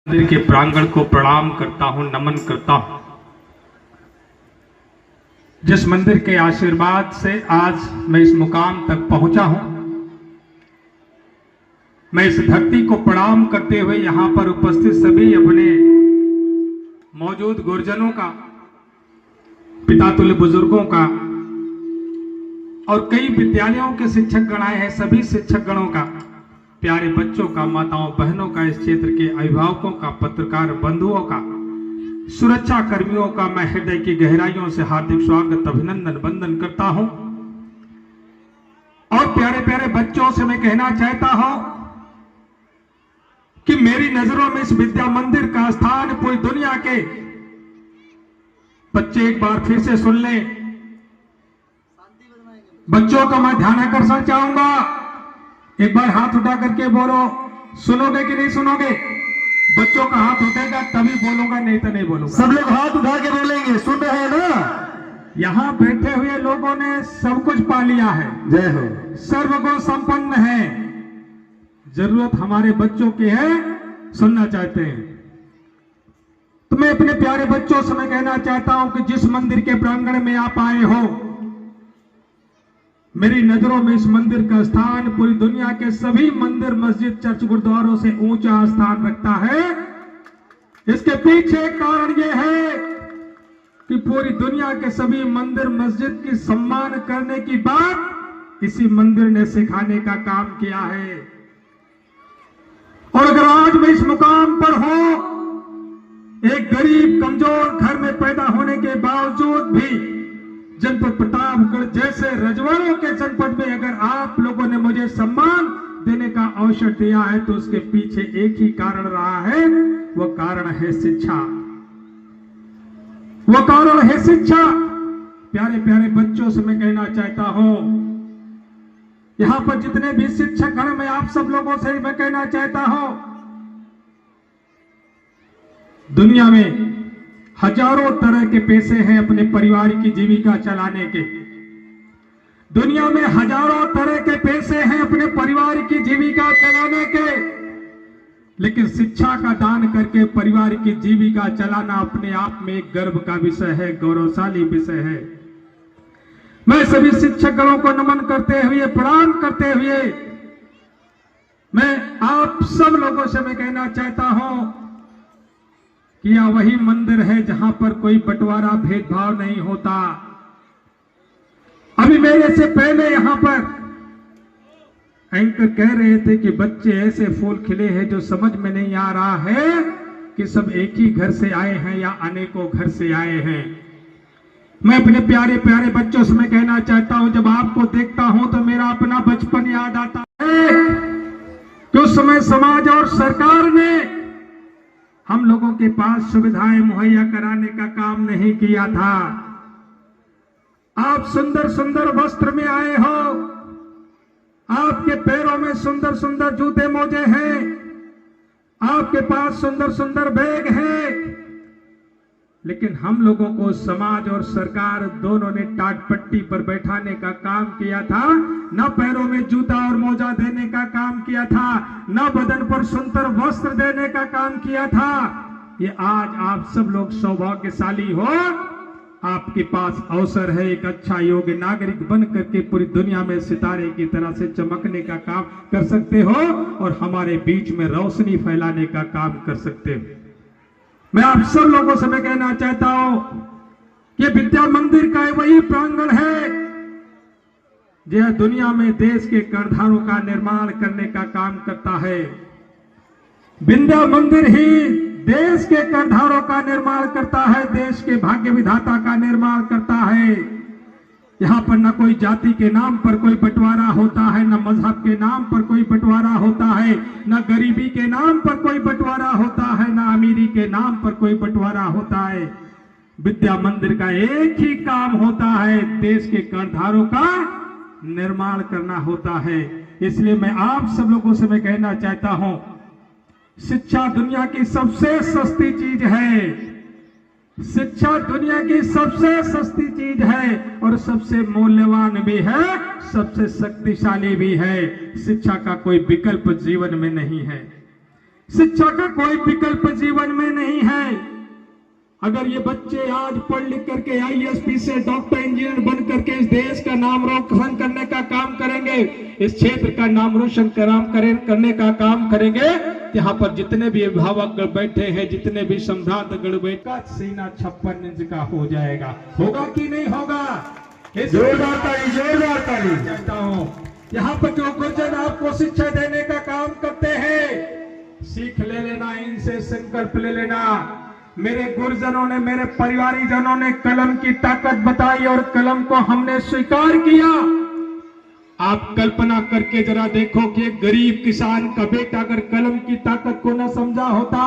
मंदिर के प्रांगण को प्रणाम करता हूं, नमन करता हूं। जिस मंदिर के आशीर्वाद से आज मैं इस मुकाम तक पहुंचा हूं, मैं इस धरती को प्रणाम करते हुए यहां पर उपस्थित सभी अपने मौजूद गुरुजनों का, पिता तुल्य बुजुर्गों का और कई विद्यालयों के शिक्षक गण आए हैं, सभी शिक्षक गणों का, प्यारे बच्चों का, माताओं बहनों का, इस क्षेत्र के अभिभावकों का, पत्रकार बंधुओं का, सुरक्षा कर्मियों का मैं हृदय की गहराइयों से हार्दिक स्वागत, अभिनंदन, वंदन करता हूं। और प्यारे प्यारे बच्चों से मैं कहना चाहता हूं कि मेरी नजरों में इस विद्या मंदिर का स्थान पूरी दुनिया के बच्चे एक बार फिर से सुन लें। बच्चों का मैं ध्यान आकर्षण चाहूंगा, एक बार हाथ उठा करके बोलो, सुनोगे कि नहीं सुनोगे? बच्चों का हाथ उठेगा तभी बोलूंगा, नहीं तो नहीं बोलूंगा। सब लोग हाथ उठा के बोलेंगे, सुन रहे हैं ना? यहाँ बैठे हुए लोगों ने सब कुछ पा लिया है, जय हो, सर्वगुण संपन्न है। जरूरत हमारे बच्चों की है, सुनना चाहते हैं। तो मैं अपने प्यारे बच्चों से मैं कहना चाहता हूं कि जिस मंदिर के प्रांगण में आप आए हो, मेरी नजरों में इस मंदिर का स्थान पूरी दुनिया के सभी मंदिर, मस्जिद, चर्च, गुरुद्वारों से ऊंचा स्थान रखता है। इसके पीछे कारण यह है कि पूरी दुनिया के सभी मंदिर, मस्जिद की सम्मान करने की बात इसी मंदिर ने सिखाने का काम किया है। और अगर आज मैं इस मुकाम पर हूं, एक गरीब कमजोर घर में पैदा होने के बावजूद भी जनपद प्रतापगढ़ जैसे रजवाड़ों के जनपद में अगर आप लोगों ने मुझे सम्मान देने का अवसर दिया है, तो उसके पीछे एक ही कारण रहा है, वो कारण है शिक्षा। वो कारण है शिक्षा। प्यारे प्यारे बच्चों से मैं कहना चाहता हूं, यहां पर जितने भी शिक्षक गण, मैं आप सब लोगों से मैं कहना चाहता हूं, दुनिया में हजारों तरह के पेशे हैं अपने परिवार की जीविका चलाने के। दुनिया में हजारों तरह के पेशे हैं अपने परिवार की जीविका चलाने के, लेकिन शिक्षा का दान करके परिवार की जीविका चलाना अपने आप में एक गर्व का विषय है, गौरवशाली विषय है। मैं सभी शिक्षकों को नमन करते हुए, प्रणाम करते हुए, मैं आप सब लोगों से मैं कहना चाहता हूं कि यह वही मंदिर है जहां पर कोई बंटवारा, भेदभाव नहीं होता। अभी मेरे से पहले यहां पर एंकर कह रहे थे कि बच्चे ऐसे फूल खिले हैं जो समझ में नहीं आ रहा है कि सब एक ही घर से आए हैं या अनेकों घर से आए हैं। मैं अपने प्यारे प्यारे बच्चों से मैं कहना चाहता हूं, जब आपको देखता हूं तो मेरा अपना बचपन याद आता है कि उस समय समाज और सरकार ने हम लोगों के पास सुविधाएं मुहैया कराने का काम नहीं किया था। आप सुंदर सुंदर वस्त्र में आए हो, आपके पैरों में सुंदर सुंदर जूते मोजे हैं, आपके पास सुंदर सुंदर बैग हैं, लेकिन हम लोगों को समाज और सरकार दोनों ने टाट पट्टी पर बैठाने का काम किया था। न पैरों में जूता और मोजा देने का काम किया था, न बदन पर सुंदर वस्त्र देने का काम किया था। ये आज आप सब लोग सौभाग्यशाली हो, आपके पास अवसर है एक अच्छा योग्य नागरिक बन करके पूरी दुनिया में सितारे की तरह से चमकने का काम कर सकते हो और हमारे बीच में रोशनी फैलाने का काम कर सकते हो। मैं आप सब लोगों से मैं कहना चाहता हूं कि विद्या मंदिर का वही प्रांगण है जो दुनिया में देश के कर्णधारों का निर्माण करने का काम करता है। विद्या मंदिर ही देश के कर्णधारों का निर्माण करता है, देश के भाग्य विधाता का निर्माण करता है। यहाँ पर न कोई जाति के नाम पर कोई बंटवारा होता है, न मजहब के नाम पर कोई बंटवारा होता है, न गरीबी के नाम पर कोई बंटवारा होता है, न अमीरी के नाम पर कोई बंटवारा होता है। विद्या मंदिर का एक ही काम होता है, देश के कर्णधारों का निर्माण करना होता है। इसलिए मैं आप सब लोगों से मैं कहना चाहता हूं, शिक्षा दुनिया की सबसे सस्ती चीज है। शिक्षा दुनिया की सबसे सस्ती चीज है और सबसे मूल्यवान भी है, सबसे शक्तिशाली भी है। शिक्षा का कोई विकल्प जीवन में नहीं है। शिक्षा का कोई विकल्प जीवन में नहीं है। अगर ये बच्चे आज पढ़ लिख करके आईएएस से डॉक्टर इंजीनियर बन करके इस देश का नाम रोशन करने का काम करेंगे, इस क्षेत्र का नाम रोशन करने का काम करेंगे, यहाँ पर जितने भी अभिभावक बैठे हैं, जितने भी सम्राटगण बैठा, सीना 56 इंच का हो जाएगा। होगा कि नहीं होगा? जोरदार ताली, जोरदार ताली। कहता हूँ यहाँ पर जो गुरुजन आपको शिक्षा देने का काम करते हैं, सीख ले लेना, इनसे संकल्प ले लेना। मेरे गुरुजनों ने, मेरे परिवारीजनों ने कलम की ताकत बताई और कलम को हमने स्वीकार किया। आप कल्पना करके जरा देखो कि एक गरीब किसान का बेटा अगर कलम की ताकत को न समझा होता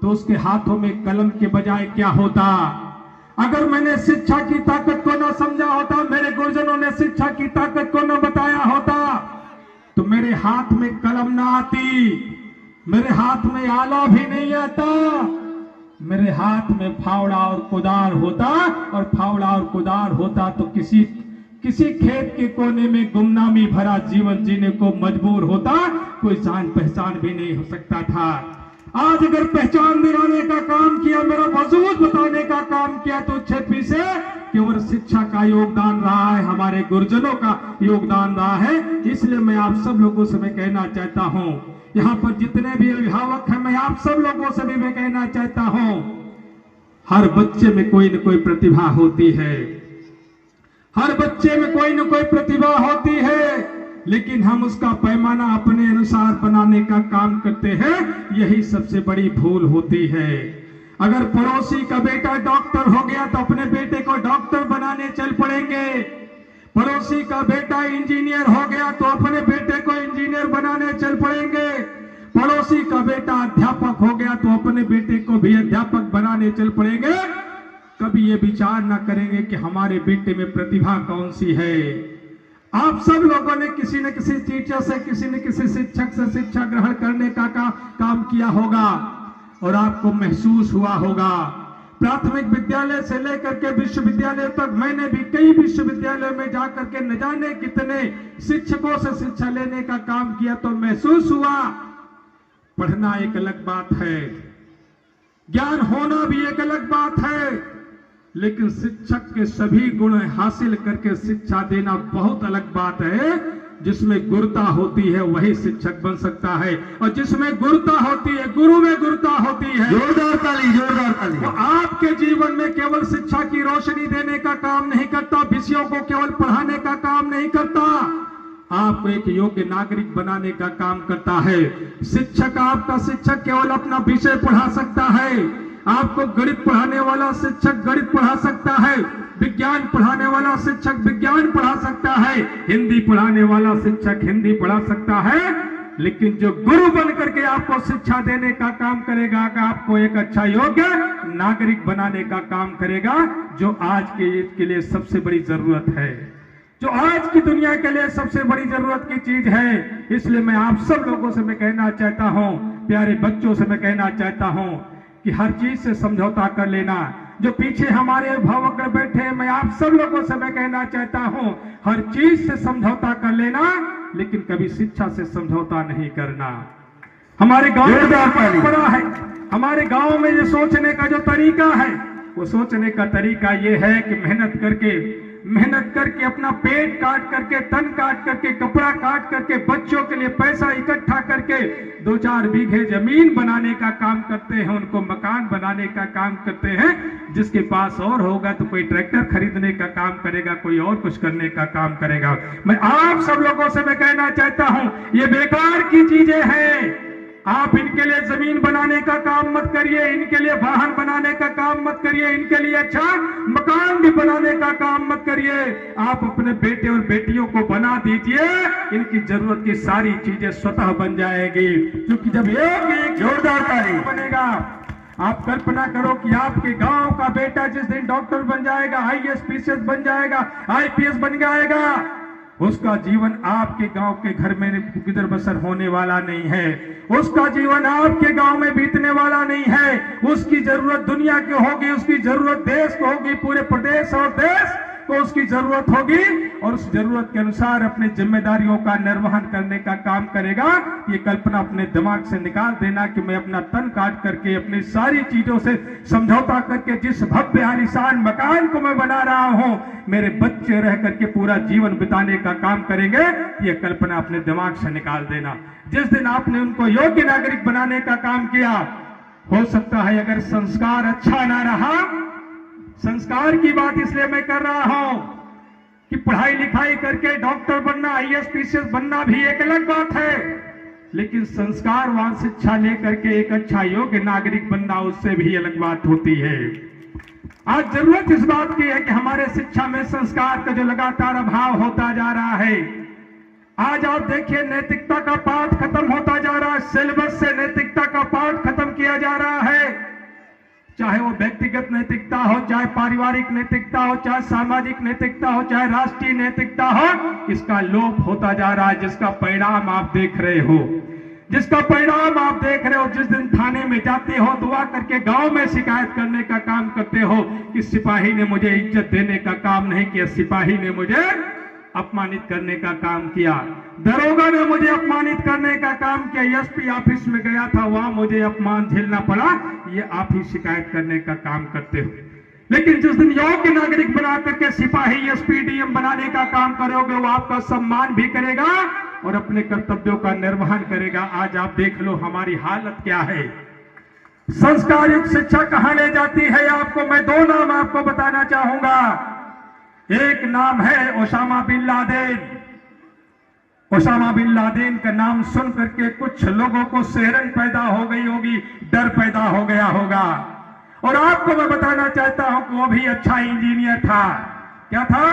तो उसके हाथों में कलम के बजाय क्या होता। अगर मैंने शिक्षा की ताकत को न समझा होता, मेरे गुरुजनों ने शिक्षा की ताकत को न बताया होता, तो मेरे हाथ में कलम ना आती, मेरे हाथ में आला भी नहीं आता, मेरे हाथ में फावड़ा और कुदार होता, और फावड़ा और कुदार होता तो किसी खेत के कोने में गुमनामी भरा जीवन जीने को मजबूर होता, कोई जान पहचान भी नहीं हो सकता था। आज अगर पहचान दिलाने का काम किया, मेरा वजूद बताने का काम किया, तो छेपी से केवल शिक्षा का योगदान रहा है, हमारे गुरुजनों का योगदान रहा है। इसलिए मैं आप सब लोगों से मैं कहना चाहता हूं, यहाँ पर जितने भी अभिभावक हैं, मैं आप सब लोगों से भी मैं कहना चाहता हूं, हर बच्चे में कोई न कोई प्रतिभा होती है, हर बच्चे में कोई न कोई प्रतिभा होती है, लेकिन हम उसका पैमाना अपने अनुसार बनाने का काम करते हैं, यही सबसे बड़ी भूल होती है। अगर पड़ोसी का बेटा डॉक्टर हो गया तो अपने बेटे को डॉक्टर बनाने चल पड़ेंगे, पड़ोसी का बेटा इंजीनियर हो गया तो अपने बेटे को इंजीनियर बनाने चल पड़ेंगे, पड़ोसी का बेटा अध्यापक हो गया तो अपने बेटे को भी अध्यापक बनाने चल पड़ेंगे। कभी ये विचार ना करेंगे कि हमारे बेटे में प्रतिभा कौन सी है। आप सब लोगों ने किसी न किसी टीचर से, किसी न किसी शिक्षक से शिक्षा ग्रहण करने का काम किया होगा और आपको महसूस हुआ होगा। प्राथमिक विद्यालय से लेकर के विश्वविद्यालय तक मैंने भी कई विश्वविद्यालयों में जाकर के न जाने कितने शिक्षकों से शिक्षा लेने का काम किया, तो महसूस हुआ पढ़ना एक अलग बात है, ज्ञान होना भी एक अलग बात है, लेकिन शिक्षक के सभी गुण हासिल करके शिक्षा देना बहुत अलग बात है। जिसमें गुरुता होती है वही शिक्षक बन सकता है, और जिसमें गुरुता होती है, गुरु में गुरुता होती है। जोरदार ताली, जोरदार ताली। वो आपके जीवन में केवल शिक्षा की रोशनी देने का काम नहीं करता, विषयों को केवल पढ़ाने का काम नहीं करता, आपको एक योग्य नागरिक बनाने का काम करता है। शिक्षक, आपका शिक्षक केवल अपना विषय पढ़ा सकता है, आपको गणित पढ़ाने वाला शिक्षक गणित पढ़ा सकता है, विज्ञान पढ़ाने वाला शिक्षक विज्ञान पढ़ा सकता है, हिंदी पढ़ाने वाला शिक्षक हिंदी पढ़ा सकता है, लेकिन जो गुरु बन करके आपको शिक्षा देने का काम करेगा, आपको एक अच्छा योग्य नागरिक बनाने का काम करेगा, जो आज के लिए सबसे बड़ी जरूरत है, जो आज की दुनिया के लिए सबसे बड़ी जरूरत की चीज है। इसलिए मैं आप सब लोगों से मैं कहना चाहता हूं, प्यारे बच्चों से मैं कहना चाहता हूं कि हर चीज से समझौता कर लेना। जो पीछे हमारे अभिभावक बैठे हैं, मैं आप सब लोगों से मैं कहना चाहता हूं, हर चीज से समझौता कर लेना, लेकिन कभी शिक्षा से समझौता नहीं करना। हमारे गांव में परंपरा है, हमारे गांव में ये सोचने का जो तरीका है, वो सोचने का तरीका ये है कि मेहनत करके अपना पेट काट करके, तन काट करके, कपड़ा काट करके, बच्चों के लिए पैसा इकट्ठा करके 2-4 बीघे जमीन बनाने का काम करते हैं, उनको मकान बनाने का काम करते हैं। जिसके पास और होगा तो कोई ट्रैक्टर खरीदने का काम करेगा, कोई और कुछ करने का काम करेगा। मैं आप सब लोगों से मैं कहना चाहता हूं, ये बेकार की चीजें हैं। आप इनके लिए जमीन बनाने का काम मत करिए, इनके लिए वाहन बनाने का काम मत करिए, इनके लिए अच्छा मकान भी बनाने का काम मत करिए। आप अपने बेटे और बेटियों को बना दीजिए, इनकी जरूरत की सारी चीजें स्वतः बन जाएगी। क्योंकि जब एक जोरदार तारीफ बनेगा, आप कल्पना करो कि आपके गांव का बेटा जिस दिन डॉक्टर बन जाएगा, आईएएस पीसीएस बन जाएगा, आईपीएस बन जाएगा, उसका जीवन आपके गांव के घर में गुजर बसर होने वाला नहीं है, उसका जीवन आपके गांव में बीतने वाला नहीं है। उसकी जरूरत दुनिया की होगी, उसकी जरूरत देश को होगी, पूरे प्रदेश और देश को उसकी जरूरत होगी और उस जरूरत के अनुसार अपनी जिम्मेदारियों का निर्वहन करने का काम करेगा। ये कल्पना अपने दिमाग से निकाल देना कि मैं अपना तन काट करके अपनी सारी चीजों से समझौता करके जिस भव्य आलीशान मकान को मैं बना रहा हूं, मेरे बच्चे रह करके पूरा जीवन बिताने का काम करेंगे। ये कल्पना अपने दिमाग से निकाल देना। जिस दिन आपने उनको योग्य नागरिक बनाने का काम किया, हो सकता है अगर संस्कार अच्छा ना रहा, संस्कार की बात इसलिए मैं कर रहा हूं कि पढ़ाई लिखाई करके डॉक्टर बनना, आईएएस पीसीएस बनना भी एक अलग बात है, लेकिन संस्कारवान शिक्षा लेकर के एक अच्छा योग्य नागरिक बनना उससे भी अलग बात होती है। आज जरूरत इस बात की है कि हमारे शिक्षा में संस्कार का जो लगातार अभाव होता जा रहा है, आज आप देखिए नैतिकता का पाठ खत्म होता जा रहा है, सिलेबस से नैतिकता का पाठ खत्म किया जा रहा है। चाहे वो व्यक्तिगत नैतिकता हो, चाहे पारिवारिक नैतिकता हो, चाहे सामाजिक नैतिकता हो, चाहे राष्ट्रीय नैतिकता हो, इसका लोप होता जा रहा है, जिसका परिणाम आप देख रहे हो। जिसका परिणाम आप देख रहे हो, जिस दिन थाने में जाते हो, दुआ करके गांव में शिकायत करने का काम करते हो कि सिपाही ने मुझे इज्जत देने का काम नहीं किया, सिपाही ने मुझे अपमानित करने का काम किया, दरोगा ने मुझे अपमानित करने का काम किया, एसपी ऑफिस में गया था, वहां मुझे अपमान झेलना पड़ा, ये आप ही शिकायत करने का काम करते हो। लेकिन जिस दिन योग्य नागरिक बना करके सिपाही एसपी डीएम बनाने का काम करोगे, वो आपका सम्मान भी करेगा और अपने कर्तव्यों का निर्वहन करेगा। आज आप देख लो हमारी हालत क्या है। संस्कार युक्त शिक्षा कहां ले जाती है आपको, मैं दो नाम आपको बताना चाहूंगा। एक नाम है Osama bin Laden. Osama bin Laden का नाम सुन करके कुछ लोगों को सिहरन पैदा हो गई होगी, डर पैदा हो गया होगा। और आपको मैं बताना चाहता हूं कि वो भी अच्छा इंजीनियर था। क्या था?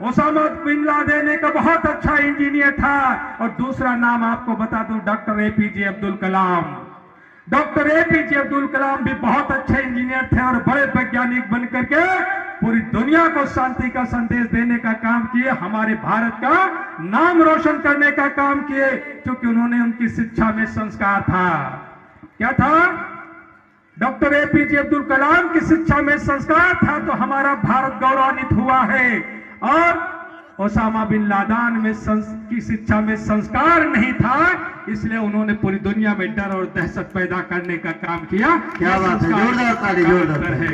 ओसामा बिन लादेन एक बहुत अच्छा इंजीनियर था। और दूसरा नाम आपको बता दूं, doctor APJ Abdul Kalam. Doctor APJ Abdul Kalam भी बहुत अच्छे इंजीनियर थे और बड़े वैज्ञानिक बनकर के पूरी दुनिया को शांति का संदेश देने का काम किए, हमारे भारत का नाम रोशन करने का काम किए, क्योंकि उन्होंने उनकी शिक्षा में संस्कार था। क्या था? डॉक्टर एपीजे अब्दुल कलाम की शिक्षा में संस्कार था, तो हमारा भारत गौरवान्वित हुआ है। और ओसामा बिन लादेन में की शिक्षा में संस्कार नहीं था, इसलिए उन्होंने पूरी दुनिया में डर और दहशत पैदा करने का काम किया। क्या बात है, जोरदार ताली, जोरदार है।